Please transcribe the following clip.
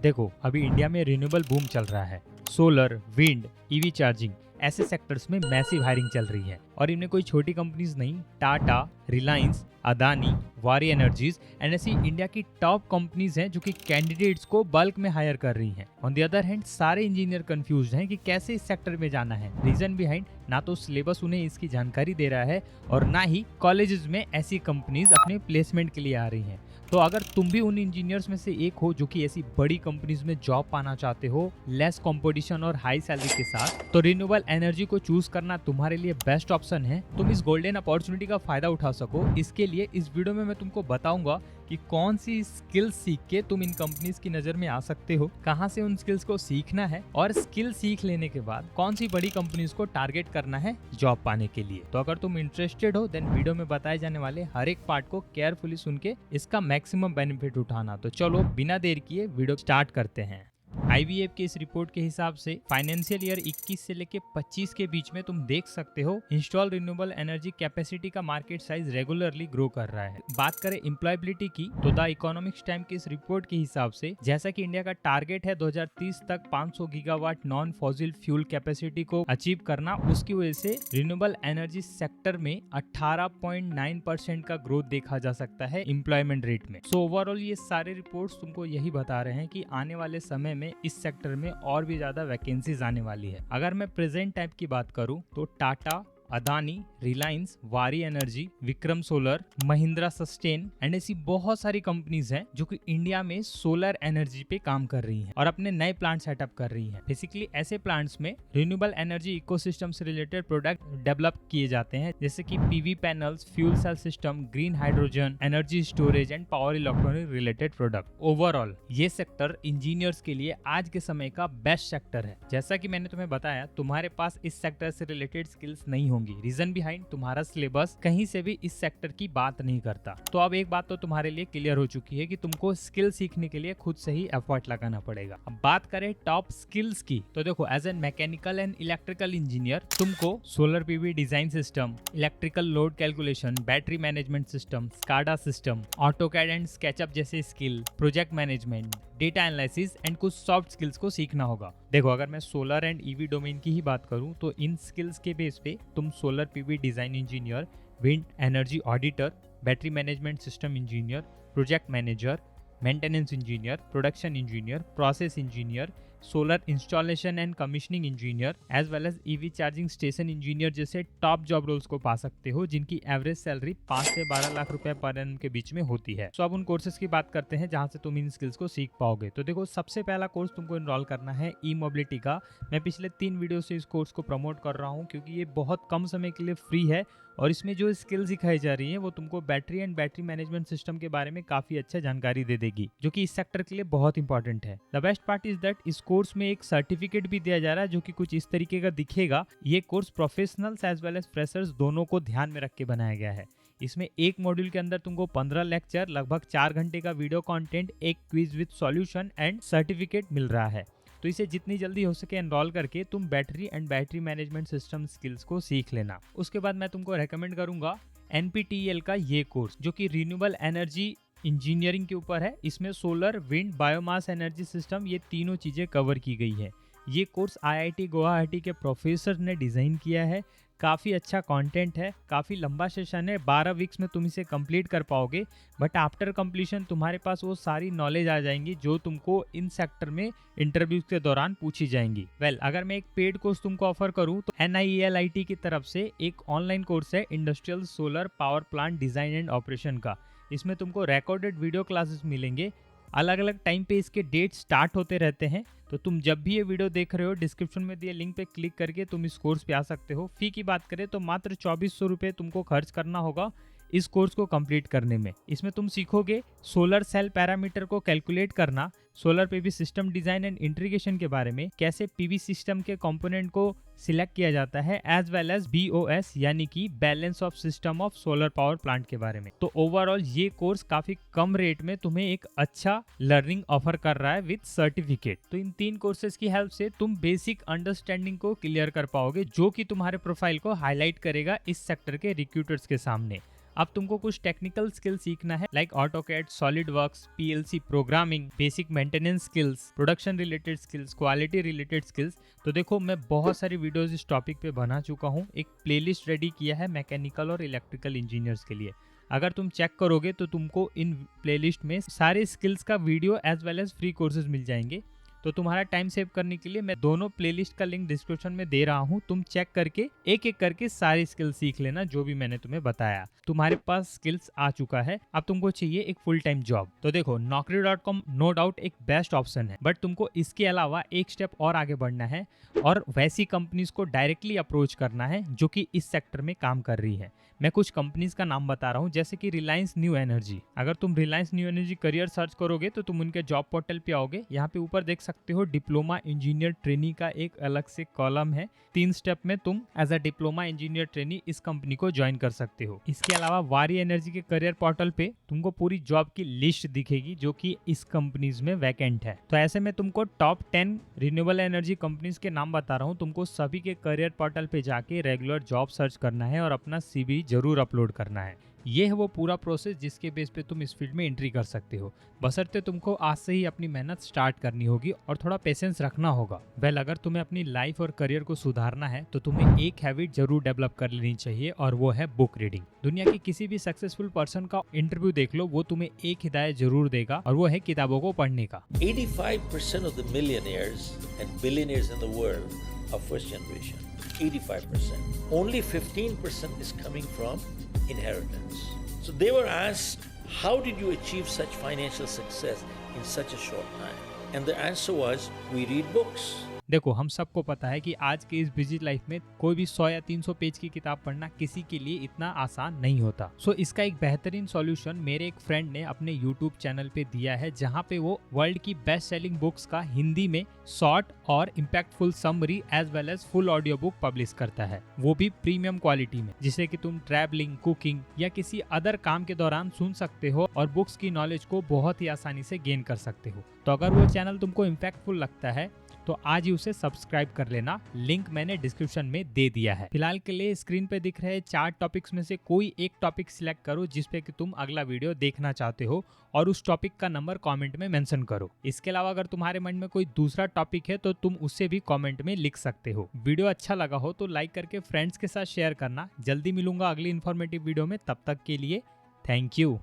देखो अभी इंडिया में रिन्यूएबल बूम चल रहा है। सोलर, विंड, ईवी चार्जिंग ऐसे सेक्टर्स में मैसिव हायरिंग चल रही है और इनमें कोई छोटी कंपनीज नहीं, टाटा, रिलायंस, अदानी, वारी एनर्जीज एंड ऐसी इंडिया की टॉप कंपनीज हैं जो कि कैंडिडेट्स को बल्क में हायर कर रही हैं। ऑन द अदर हैंड सारे इंजीनियर कंफ्यूज हैं कि कैसे इस सेक्टर में जाना है। रीजन बिहाइंड ना तो सिलेबस उन्हें इसकी जानकारी दे रहा है और ना ही कॉलेजेस में ऐसी कंपनीज अपने प्लेसमेंट के लिए आ रही हैं। तो अगर तुम भी उन इंजीनियर्स में से एक हो जो कि ऐसी बड़ी कंपनीज में जॉब पाना चाहते हो लेस कंपटीशन और हाई सैलरी के साथ, तो रिन्यूएबल एनर्जी को चूज करना तुम्हारे लिए बेस्ट ऑप्शन है। तुम इस गोल्डन अपॉर्चुनिटी का फायदा उठा सको, इसके लिए इस वीडियो में मैं तुमको बताऊंगा कि कौन सी स्किल्स सीख के तुम इन कंपनीज की नजर में आ सकते हो, कहां से उन स्किल्स को सीखना है और स्किल सीख लेने के बाद कौन सी बड़ी कंपनीज को टारगेट करना है जॉब पाने के लिए। तो अगर तुम इंटरेस्टेड हो देन वीडियो में बताए जाने वाले हर एक पार्ट को केयरफुली सुन के इसका मैक्सिमम बेनिफिट उठाना। तो चलो बिना देर किए वीडियो स्टार्ट करते हैं। IVF के इस रिपोर्ट के हिसाब से फाइनेंशियल ईयर 21 से लेके 25 के बीच में तुम देख सकते हो इंस्टॉल रिन्यूएबल एनर्जी कैपेसिटी का मार्केट साइज रेगुलरली ग्रो कर रहा है। बात करें एम्प्लॉयबिलिटी की तो द इकोनॉमिक्स टाइम के इस रिपोर्ट के हिसाब से जैसा कि इंडिया का टारगेट है 2030 तक 500 gigawatt non fossil fuel capacity को अचीव करना, उसकी वजह से रिन्यूएबल एनर्जी सेक्टर में 18.9% का ग्रोथ देखा जा सकता है एम्प्लॉयमेंट रेट में। सो ओवरऑल ये सारे रिपोर्ट्स तुमको यही बता रहे हैं कि आने वाले समय में इस सेक्टर में और भी ज्यादा वैकेंसीज आने वाली है। अगर मैं प्रेजेंट टाइप की बात करूं तो टाटा, अदानी, रिलायंस, वारी energy, Vikram solar, Mahindra sustain and ऐसी बहुत सारी कंपनीज हैं जो कि इंडिया में सोलर एनर्जी पे काम कर रही हैं और अपने नए प्लांट सेटअप कर रही हैं। बेसिकली ऐसे प्लांट्स में रिन्यूएबल एनर्जी इकोसिस्टम से रिलेटेड प्रोडक्ट डेवलप किए जाते हैं, जैसे कि PV panels, fuel cell system, green hydrogen, energy storage and power electronic related product. Overall ये सेक्टर इंजीनियर्स के लिए आज के समय का बेस्ट सेक्टर है। जैसा कि मैंने तुम्हें बताया, तुम्हारे पास इस सेक्टर से रिलेटेड स्किल्स नहीं होंगी। रीजन बिहाइंड तुम्हारा सिलेबस कहीं से भी इस सेक्टर की बात नहीं करता। तो अब एक बात तो तुम्हारे लिए क्लियर हो चुकी है कि तुमको स्किल सीखने के लिए खुद से ही एफर्ट लगाना पड़ेगा। अब बात करें टॉप स्किल्स की तो देखो as an mechanical and electrical engineer तुमको solar PV design system, electrical load calculation, battery management system, SCADA system, AutoCAD and SketchUp जैसे skill, project management, data analysis and कुछ सॉफ्ट स्किल्स को सीखना होगा। देखो अगर मैं सोलर एंड ईवी डोमेन की ही बात करूं तो इन स्किल्स के बेस पे तुम solar PV design engineer, wind energy auditor, battery management system engineer, project manager, maintenance engineer, production engineer, process engineer, solar installation and commissioning engineer as well as EV charging station engineer जैसे top job roles को पा सकते हो, जिनकी average salary 5 से 12 लाख रुपए per annum के बीच में होती है। तो अब उन कोर्सेज की बात करते हैं जहां से तुम इन स्किल्स को सीख पाओगे। तो देखो सबसे पहला कोर्स तुमको एनरोल करना है ई मोबिलिटी का। मैं पिछले 3 वीडियो से इस कोर्स को प्रमोट कर रहा हूँ क्योंकि ये बहुत कम समय के लिए फ्री है और इसमें जो स्किल सिखाई जा रही है वो तुमको battery and battery management system के बारे में काफी अच्छा जानकारी दे देगी, जो कि इस सेक्टर के लिए बहुत इंपॉर्टेंट है। The best part is that इस कोर्स में एक सर्टिफिकेट भी दिया जा रहा है जो कि कुछ इस तरीके का दिखेगा। ये course professionals as well as freshers दोनों को ध्यान में रख के बनाया गया है। इसमें एक मॉड्यूल के अंदर तुमको 15 लेक्चर, लगभग 4 घंटे का वीडियो कंटेंट, एक quiz with solution and certificate मिल रहा है। तो इसे जितनी जल्दी हो सके एनरोल करके तुम battery and battery management system skills को सीख लेना। उसके बाद मैं तुमको रेकमेंड करूंगा NPTEL का ये कोर्स जो कि रिन्यूएबल एनर्जी इंजीनियरिंग के ऊपर है। इसमें solar, wind, biomass energy system ये तीनों चीजें कवर की गई है। ये कोर्स IIT गुवाहाटी के प्रोफेसर ने डिजाइन किया है। काफ़ी अच्छा कंटेंट है, काफ़ी लंबा सेशन है, 12 वीक्स में तुम इसे कंप्लीट कर पाओगे। बट आफ्टर कंप्लीशन तुम्हारे पास वो सारी नॉलेज आ जाएंगी जो तुमको इन सेक्टर में इंटरव्यूज के दौरान पूछी जाएंगी। अगर मैं एक पेड कोर्स तुमको ऑफर करूं तो NIELIT की तरफ से एक ऑनलाइन कोर्स है industrial solar power plant design and operation का। इसमें तुमको रिकॉर्डेड वीडियो क्लासेस मिलेंगे, अलग अलग टाइम पे इसके डेट स्टार्ट होते रहते हैं। तो तुम जब भी ये वीडियो देख रहे हो डिस्क्रिप्शन में दिए लिंक पे क्लिक करके तुम इस कोर्स पे आ सकते हो। फी की बात करें तो मात्र 2400 रुपये तुमको खर्च करना होगा इस कोर्स को कंप्लीट करने में। इसमें तुम सीखोगे सोलर सेल पैरामीटर को कैलकुलेट करना, solar PV system design and integration के बारे में, कैसे पीवी सिस्टम के कंपोनेंट को सिलेक्ट किया जाता है, एज वेल एज BOS यानी कि balance of system of solar power plant के बारे में। तो ओवरऑल ये कोर्स काफी कम रेट में तुम्हें एक अच्छा लर्निंग ऑफर कर रहा है विद सर्टिफिकेट। तो इन 3 कोर्सेज की हेल्प से तुम बेसिक अंडरस्टैंडिंग को क्लियर कर पाओगे जो कि तुम्हारे प्रोफाइल को हाईलाइट करेगा इस सेक्टर के रिक्रूटर्स के सामने। अब तुमको कुछ टेक्निकल स्किल सीखना है like AutoCAD, SolidWorks, PLC programming, basic maintenance skills, production related skills, quality related skills. तो देखो मैं बहुत सारी वीडियोस इस टॉपिक पे बना चुका हूँ, एक प्लेलिस्ट रेडी किया है मैकेनिकल और इलेक्ट्रिकल इंजीनियर्स के लिए। अगर तुम चेक करोगे तो तुमको इन प्लेलिस्ट में सारे स्किल्स का video as well as free courses मिल जाएंगे। तो तुम्हारा टाइम सेव करने के लिए मैं दोनों प्लेलिस्ट का लिंक डिस्क्रिप्शन में दे रहा हूँ, तुम चेक करके एक एक करके सारी स्किल्स सीख लेना जो भी मैंने तुम्हें बताया। तुम्हारे पास स्किल्स आ चुका है, अब तुमको चाहिए एक फुल टाइम जॉब। तो देखो naukri.com नो डाउट एक बेस्ट ऑप्शन है, बट तुमको इसके अलावा एक स्टेप और आगे बढ़ना है और वैसी कंपनीज को डायरेक्टली अप्रोच करना है जो कि इस सेक्टर में काम कर रही है। मैं कुछ कंपनीज का नाम बता रहा हूँ, जैसे कि रिलायंस न्यू एनर्जी। अगर तुम Reliance new energy career search करोगे तो तुम उनके जॉब पोर्टल पे आओगे। यहाँ पे ऊपर देख सकते हो डिप्लोमा इंजीनियर ट्रेनी का एक अलग से कॉलम है। 3 स्टेप में तुम as a diploma engineer trainee इस कंपनी को ज्वाइन कर सकते हो। इसके अलावा वारी एनर्जी के करियर पोर्टल पे तुमको पूरी जॉब की लिस्ट दिखेगी जो कि इस कंपनीज में वैकेंट है। तो ऐसे में तुमको टॉप 10 रिन्यूएबल एनर्जी कंपनीज के नाम बता रहा हूँ, तुमको सभी के करियर पोर्टल पे जाके रेगुलर जॉब सर्च करना है और अपना CV जरूर अपलोड करना है। ये है वो पूरा प्रोसेस जिसके बेस पे तुम इस फील्ड में एंट्री कर सकते हो, बशर्ते तुमको आज से ही अपनी मेहनत स्टार्ट करनी होगी और थोड़ा पेशेंस रखना होगा। वेल अगर तुम्हें अपनी लाइफ और करियर को सुधारना है तो तुम्हें एक हैबिट जरूर डेवलप कर लेनी चाहिए और वो है बुक रीडिंग। दुनिया के किसी भी सक्सेसफुल पर्सन का इंटरव्यू देख लो, वो तुम्हें एक हिदायत जरूर देगा और वो है किताबों को पढ़ने का। 85% of the millionaires and billionaires in the world are first generation. 85%. Only 15% is coming from inheritance. So they were asked, how did you achieve such financial success in such a short time? And the answer was, we read books. देखो हम सबको पता है कि आज के इस busy life में कोई भी 100 या 300 पेज की किताब पढ़ना किसी के लिए इतना आसान नहीं होता। सो इसका एक बेहतरीन सॉल्यूशन मेरे एक फ्रेंड ने अपने यूट्यूब चैनल पे दिया है, जहाँ पे वो वर्ल्ड की बेस्ट सेलिंग बुक्स का हिंदी में शॉर्ट और impactful summary as well as full audio book publish करता है, वो भी प्रीमियम क्वालिटी में, जिसे कि तुम ट्रैवलिंग, कुकिंग या किसी अदर काम के दौरान सुन सकते हो और बुक्स की नॉलेज को बहुत ही आसानी से गेन कर सकते हो। तो अगर वो चैनल तुमको इम्पैक्टफुल लगता है तो आज ही उसे सब्सक्राइब कर लेना, लिंक मैंने डिस्क्रिप्शन में दे दिया है। फिलहाल के लिए स्क्रीन पे दिख रहे 4 टॉपिक्स में से कोई एक टॉपिक सिलेक्ट करो जिसपे कि तुम अगला वीडियो देखना चाहते हो और उस टॉपिक का नंबर कमेंट में मेंशन करो। इसके अलावा अगर तुम्हारे मन में कोई दूसरा टॉपिक है तो तुम उसे भी कमेंट में लिख सकते हो। वीडियो अच्छा लगा हो तो लाइक करके फ्रेंड्स के साथ शेयर करना। जल्दी मिलूंगा अगली इन्फॉर्मेटिव वीडियो में, तब तक के लिए थैंक यू।